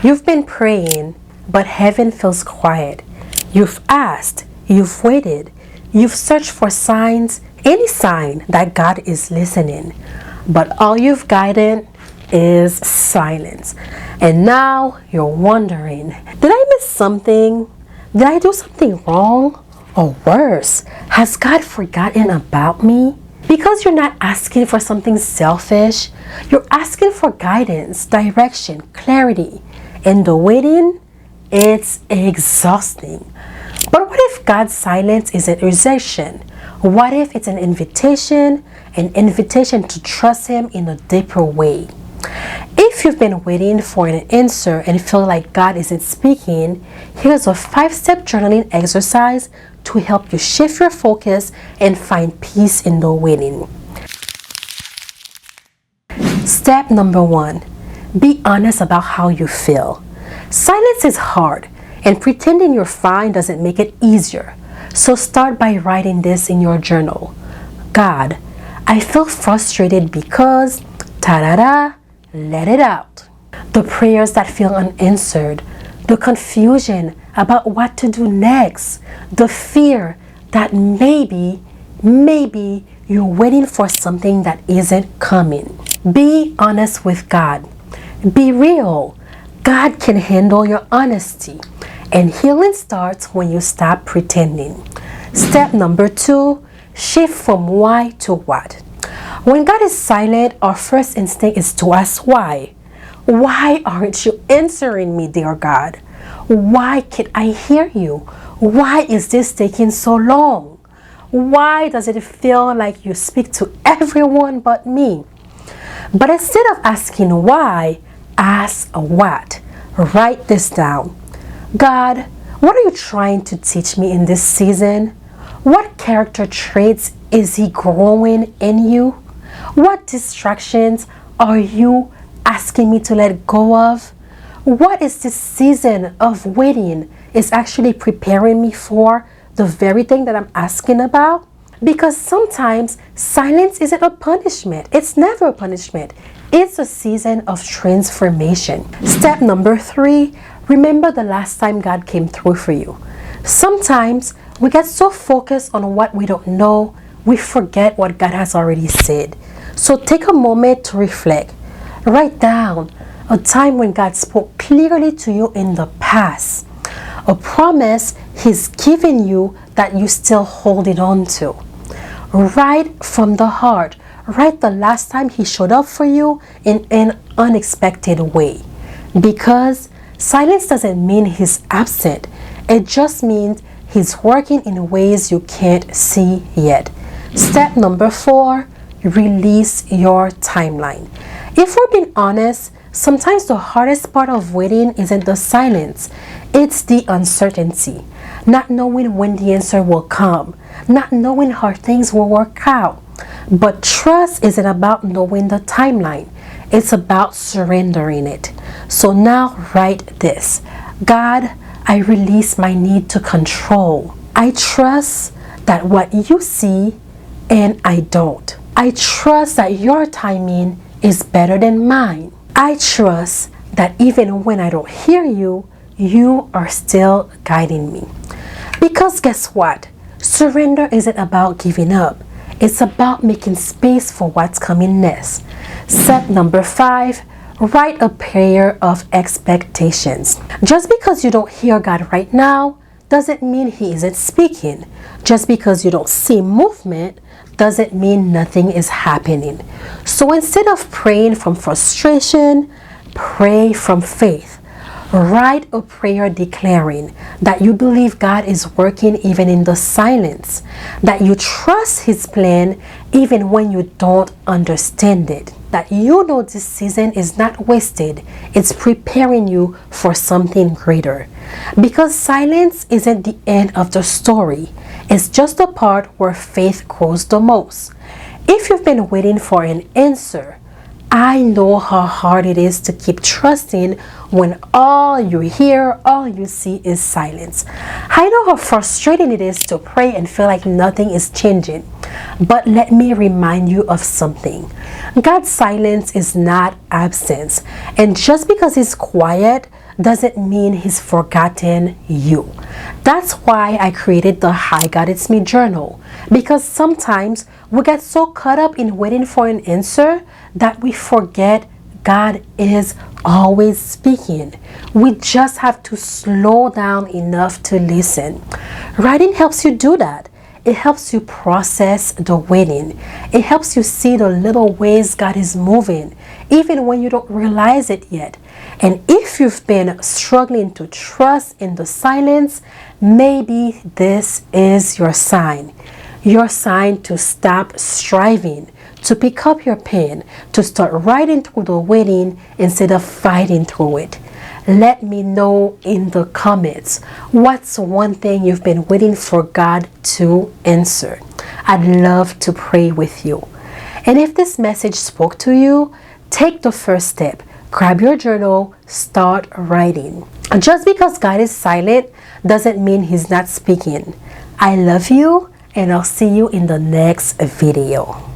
You've been praying, but heaven feels quiet. You've asked, you've waited, you've searched for signs, any sign that God is listening. But all you've gotten is silence. And now you're wondering, did I miss something? Did I do something wrong? Or worse, has God forgotten about me? Because you're not asking for something selfish, you're asking for guidance, direction, clarity. And the waiting, it's exhausting. But what if God's silence isn't rejection? What if it's an invitation to trust Him in a deeper way? If you've been waiting for an answer and feel like God isn't speaking, here's a 5-step journaling exercise to help you shift your focus and find peace in the waiting. Step number 1. Be honest about how you feel. Silence is hard, and pretending you're fine doesn't make it easier. So start by writing this in your journal. God, I feel frustrated because ta-da-da, let it out. The prayers that feel unanswered, the confusion about what to do next, the fear that maybe you're waiting for something that isn't coming. Be honest with God. Be real. God can handle your honesty. And healing starts when you stop pretending. Step number 2, shift from why to what. When God is silent, our first instinct is to ask why. Why aren't you answering me, dear God? Why can't I hear you? Why is this taking so long? Why does it feel like you speak to everyone but me? But instead of asking why, ask what. Write this down. God, what are you trying to teach me in this season? What character traits is He growing in you? What distractions are you asking me to let go of? What is this season of waiting is actually preparing me for the very thing that I'm asking about? Because sometimes silence isn't a punishment. It's never a punishment. It's a season of transformation. Step number 3, remember the last time God came through for you. Sometimes we get so focused on what we don't know, we forget what God has already said. So take a moment to reflect. Write down a time when God spoke clearly to you in the past. A promise He's given you that you're still holding on to. Write from the heart. Write the last time He showed up for you in an unexpected way. Because silence doesn't mean He's absent. It just means He's working in ways you can't see yet. Step number 4, release your timeline. If we're being honest, sometimes the hardest part of waiting isn't the silence. It's the uncertainty. Not knowing when the answer will come. Not knowing how things will work out. But trust isn't about knowing the timeline. It's about surrendering it. So now write this. God, I release my need to control. I trust that what you see and I don't. I trust that your timing is better than mine. I trust that even when I don't hear you, you are still guiding me. Because guess what? Surrender isn't about giving up. It's about making space for what's coming next. Step number 5, write a prayer of expectations. Just because you don't hear God right now doesn't mean He isn't speaking. Just because you don't see movement doesn't mean nothing is happening. So instead of praying from frustration, pray from faith. Write a prayer declaring that you believe God is working even in the silence, that you trust His plan even when you don't understand it, that you know this season is not wasted, it's preparing you for something greater. Because silence isn't the end of the story, it's just the part where faith grows the most. If you've been waiting for an answer, I know how hard it is to keep trusting when all you hear, all you see is silence. I know how frustrating it is to pray and feel like nothing is changing. But let me remind you of something. God's silence is not absence. And just because He's quiet doesn't mean He's forgotten you. That's why I created the Hi God It's Me journal, because sometimes we get so caught up in waiting for an answer that we forget God is always speaking. We just have to slow down enough to listen. Writing helps you do that. It helps you process the waiting. It helps you see the little ways God is moving, even when you don't realize it yet. And if you've been struggling to trust in the silence, maybe this is your sign. Your sign to stop striving, to pick up your pen, to start writing through the waiting instead of fighting through it. Let me know in the comments, what's one thing you've been waiting for God to answer? I'd love to pray with you. And if this message spoke to you, take the first step. Grab your journal, start writing. Just because God is silent doesn't mean He's not speaking. I love you, and I'll see you in the next video.